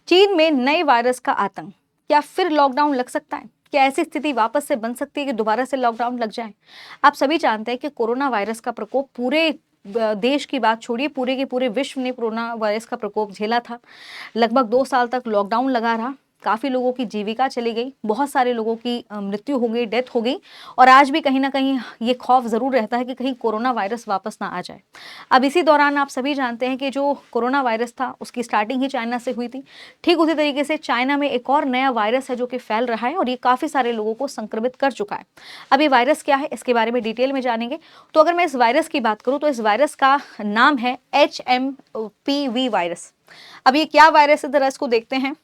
चीन में नए वायरस का आतंक, क्या फिर लॉकडाउन लग सकता है? क्या ऐसी स्थिति वापस से बन सकती है कि दोबारा से लॉकडाउन लग जाए? आप सभी जानते हैं कि कोरोना वायरस का प्रकोप पूरे देश की बात छोड़िए, पूरे के पूरे विश्व ने कोरोना वायरस का प्रकोप झेला था। लगभग 2 साल तक लॉकडाउन लगा रहा। काफ़ी लोगों की जीविका चली गई, बहुत सारे लोगों की मृत्यु हो गई, डेथ हो गई। और आज भी कहीं न कहीं ये खौफ ज़रूर रहता है कि कहीं कोरोना वायरस वापस ना आ जाए। अब इसी दौरान आप सभी जानते हैं कि जो कोरोना वायरस था, उसकी स्टार्टिंग ही चाइना से हुई थी। ठीक उसी तरीके से चाइना में एक और नया वायरस है जो कि फैल रहा है और ये काफ़ी सारे लोगों को संक्रमित कर चुका है। अब ये वायरस क्या है, इसके बारे में डिटेल में जानेंगे। तो अगर मैं इस वायरस की बात करूँ तो इस वायरस का नाम है HMPV वायरस। अब ये क्या वायरस है, ज़रा इसको देखते हैं।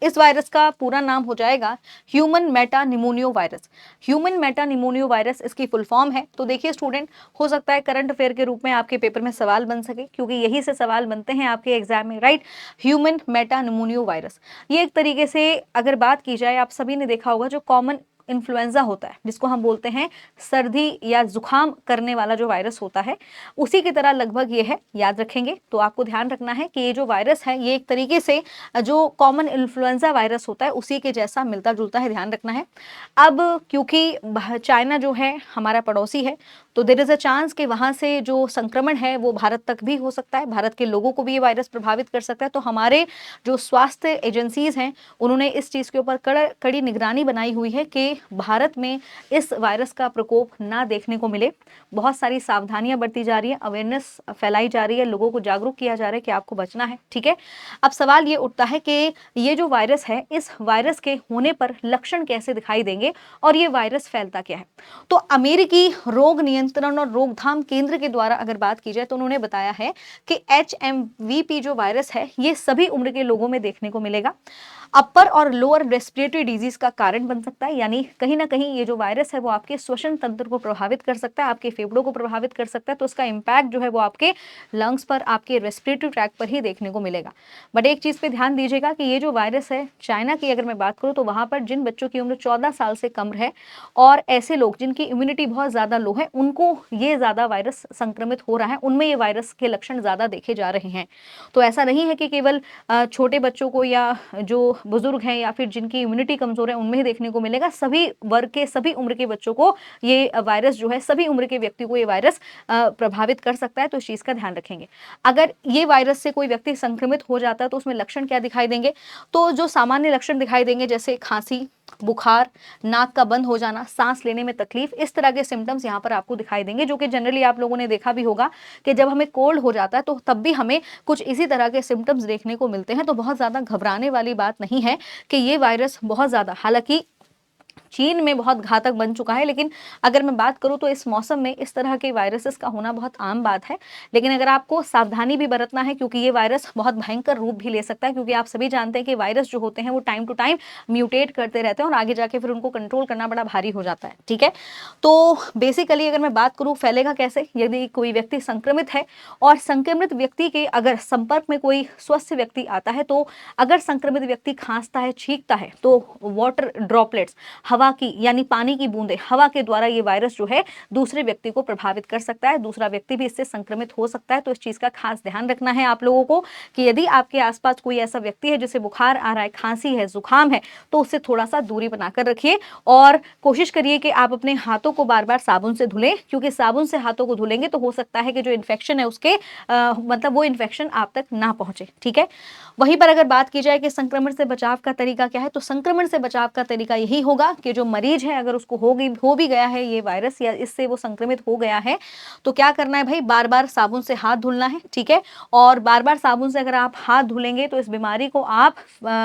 इस वायरस का पूरा नाम हो जाएगा human metapneumovirus. Human metapneumovirus इसकी फुल फॉर्म है। तो देखिए स्टूडेंट, हो सकता है करंट अफेयर के रूप में आपके पेपर में सवाल बन सके, क्योंकि यही से सवाल बनते हैं आपके एग्जाम में, राइट। ह्यूमन मेटा निमोनियो वायरस, ये एक तरीके से अगर बात की जाए, आप सभी ने देखा होगा जो कॉमन इन्फ्लुएंजा होता है, जिसको हम बोलते हैं सर्दी या जुकाम करने वाला जो वायरस होता है, उसी की तरह लगभग ये है। याद रखेंगे तो आपको ध्यान रखना है कि ये जो वायरस है ये एक तरीके से जो कॉमन इन्फ्लुएंजा वायरस होता है उसी के जैसा मिलता जुलता है, ध्यान रखना है। अब क्योंकि चाइना जो है हमारा पड़ोसी है, तो देयर इज अ चांस कि वहाँ से जो संक्रमण है वो भारत तक भी हो सकता है, भारत के लोगों को भी ये वायरस प्रभावित कर सकता है। तो हमारे जो स्वास्थ्य एजेंसीज हैं उन्होंने इस चीज़ के ऊपर कड़ी निगरानी बनाई हुई है कि भारत में इस वायरस का प्रकोप ना देखने को मिले। बहुत सारी सावधानियां बरती जा रही है, अवेयरनेस फैलाई जा रही है, लोगों को जागरूक किया जा रहा है कि आपको बचना है, ठीक है। अब सवाल ये उठता है कि ये जो वायरस है, इस वायरस के होने पर लक्षण कैसे दिखाई देंगे और ये वायरस फैलता क्या है। तो अमेरिकी रोग नियंत्रण और रोकथाम केंद्र के द्वारा अगर बात की जाए तो उन्होंने बताया है कि HMVP जो वायरस है ये सभी उम्र के लोगों में देखने को मिलेगा। अपर और लोअर रेस्पिरेटरी डिजीज का कारण बन सकता है, यानी कहीं ना कहीं ये जो वायरस है वो आपके श्वसन तंत्र को प्रभावित कर सकता है, आपके फेफड़ों को प्रभावित कर सकता है। तो उसका इम्पैक्ट जो है वो आपके लंग्स पर, आपके रेस्पिरेटरी ट्रैक पर ही देखने को मिलेगा। बट एक चीज पे ध्यान दीजिएगा कि ये जो वायरस है, चाइना की अगर मैं बात करूँ तो वहां पर जिन बच्चों की उम्र 14 साल से कम है और ऐसे लोग जिनकी इम्यूनिटी बहुत ज्यादा लो है, उनको ये ज्यादा वायरस संक्रमित हो रहा है, उनमें ये वायरस के लक्षण ज्यादा देखे जा रहे हैं। तो ऐसा नहीं है कि केवल छोटे बच्चों को या जो बुजुर्ग हैं या फिर जिनकी इम्यूनिटी कमजोर है उनमें ही देखने को मिलेगा। सभी वर्ग के, सभी उम्र के बच्चों को ये वायरस जो है, सभी उम्र के व्यक्ति को ये वायरस प्रभावित कर सकता है। तो इस चीज का ध्यान रखेंगे। अगर ये वायरस से कोई व्यक्ति संक्रमित हो जाता है तो उसमें लक्षण क्या दिखाई देंगे? तो जो सामान्य लक्षण दिखाई देंगे जैसे खांसी, बुखार, नाक का बंद हो जाना, सांस लेने में तकलीफ, इस तरह के सिम्टम्स यहाँ पर आपको दिखाई देंगे, जो कि जनरली आप लोगों ने देखा भी होगा कि जब हमें कोल्ड हो जाता है तो तब भी हमें कुछ इसी तरह के सिम्टम्स देखने को मिलते हैं। तो बहुत ज़्यादा घबराने वाली बात नहीं है कि ये वायरस बहुत ज़्यादा, हालांकि चीन में बहुत घातक बन चुका है, लेकिन अगर मैं बात करूं तो इस मौसम में इस तरह के वायरसेस का होना बहुत आम बात है। लेकिन अगर आपको सावधानी भी बरतना है, क्योंकि ये वायरस बहुत भयंकर रूप भी ले सकता है, क्योंकि आप सभी जानते हैं कि वायरस जो होते हैं वो टाइम टू टाइम म्यूटेट करते रहते हैं और आगे जाके फिर उनको कंट्रोल करना बड़ा भारी हो जाता है, ठीक है। तो बेसिकली अगर मैं बात करूँ फैलेगा कैसे, यदि कोई व्यक्ति संक्रमित है और संक्रमित व्यक्ति के अगर संपर्क में कोई स्वस्थ व्यक्ति आता है, तो अगर संक्रमित व्यक्ति खांसता है, छींकता है, तो वाटर ड्रॉपलेट्स, हवा की यानी पानी की बूंदें, हवा के द्वारा ये वायरस जो है दूसरे व्यक्ति को प्रभावित कर सकता है, दूसरा व्यक्ति भी इससे संक्रमित हो सकता है। तो इस चीज का खास ध्यान रखना है आप लोगों को कि यदि आपके आसपास कोई ऐसा व्यक्ति है जिसे बुखार आ रहा है, खांसी है, जुकाम है, तो उससे थोड़ा सा दूरी बनाकर रखिए और कोशिश करिए कि आप अपने हाथों को बार बार साबुन से धुलें, क्योंकि साबुन से हाथों को धुलेंगे तो हो सकता है कि जो इन्फेक्शन है उसके मतलब वो इन्फेक्शन आप तक ना पहुंचे, ठीक है। वहीं पर अगर बात की जाए कि संक्रमण से बचाव का तरीका क्या है, तो संक्रमण से बचाव का तरीका यही होगा कि जो मरीज है अगर उसको हो भी गया है ये वायरस या इससे वो संक्रमित हो गया है, तो क्या करना है भाई, बार बार साबुन से हाथ धुलना है, ठीक है। और बार बार साबुन से अगर आप हाथ धुलेंगे तो इस बीमारी को आप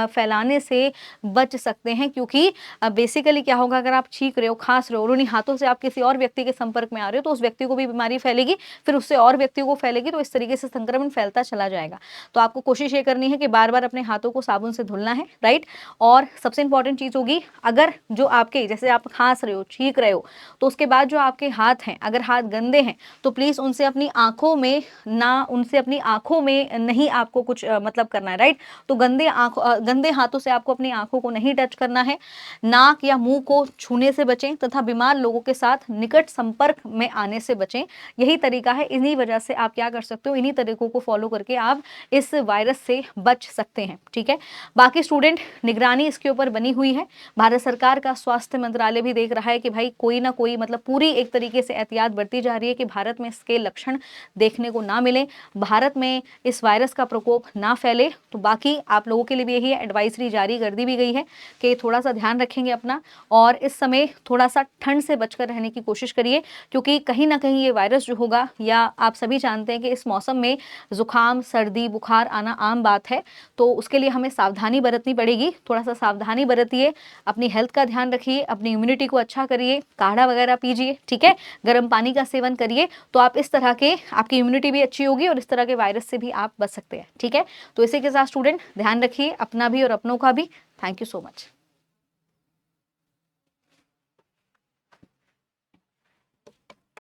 फैलाने से बच सकते हैं, क्योंकि बेसिकली क्या होगा, अगर आप छींक रहे हो, खांस रहे हो और उन्हीं हाथों से आप किसी और व्यक्ति के संपर्क में आ रहे हो तो उस व्यक्ति को भी बीमारी फैलेगी, फिर उससे और व्यक्तियों को फैलेगी, तो इस तरीके से संक्रमण फैलता चला जाएगा। तो आपको कोशिश ये करनी है कि बार बार अपने हाथों को साबुन से धुलना है, राइट। और सबसे इंपॉर्टेंट चीज होगी, अगर जो आपके, जैसे आप खांस रहे हो, छींक रहे हो, तो उसके बाद जो आपके हाथ हैं, अगर हाथ गंदे हैं तो प्लीज़ उनसे अपनी आँखों में नहीं आपको कुछ मतलब करना है, राइट। तो गंदे हाथों से आपको अपनी आँखों को नहीं टच करना है। नाक या मुँह को छूने से बचें तथा बीमार लोगों के साथ निकट संपर्क में आने से बचें। यही तरीका है, इन्हीं वजह से आप क्या कर सकते हो, इन्हीं तरीकों को फॉलो करके आप इस वायरस से बच सकते हैं, ठीक है। बाकी स्टूडेंट, निगरानी इसके ऊपर बनी हुई है। भारत सरकार का स्वास्थ्य मंत्रालय भी देख रहा है कि भाई कोई ना कोई मतलब पूरी एक तरीके से एहतियात बरती जा रही है कि भारत में इसके लक्षण देखने को ना मिले, भारत में इस वायरस का प्रकोप ना फैले। तो बाकी आप लोगों के लिए भी यही एडवाइजरी जारी कर दी भी गई है कि थोड़ा सा ध्यान रखेंगे अपना, और इस समय थोड़ा सा ठंड से बचकर रहने की कोशिश करिए, क्योंकि कहीं ना कहीं ये वायरस जो होगा, या आप सभी जानते हैं कि इस मौसम में जुकाम, सर्दी, बुखार आना आम बात है, तो उसके लिए हमें सावधानी बरतनी पड़ेगी। थोड़ा सा सावधानी बरतिए, अपनी हेल्थ का ध्यान रखिए, अपनी इम्यूनिटी को अच्छा करिए, काढ़ा वगैरह पीजिए, ठीक है, गर्म पानी का सेवन करिए, तो आप इस तरह के, आपकी इम्यूनिटी भी अच्छी होगी और इस तरह के वायरस से भी आप बच सकते हैं, ठीक है। तो इसी के साथ स्टूडेंट ध्यान रखिए अपना भी और अपनों का भी। Thank you so much.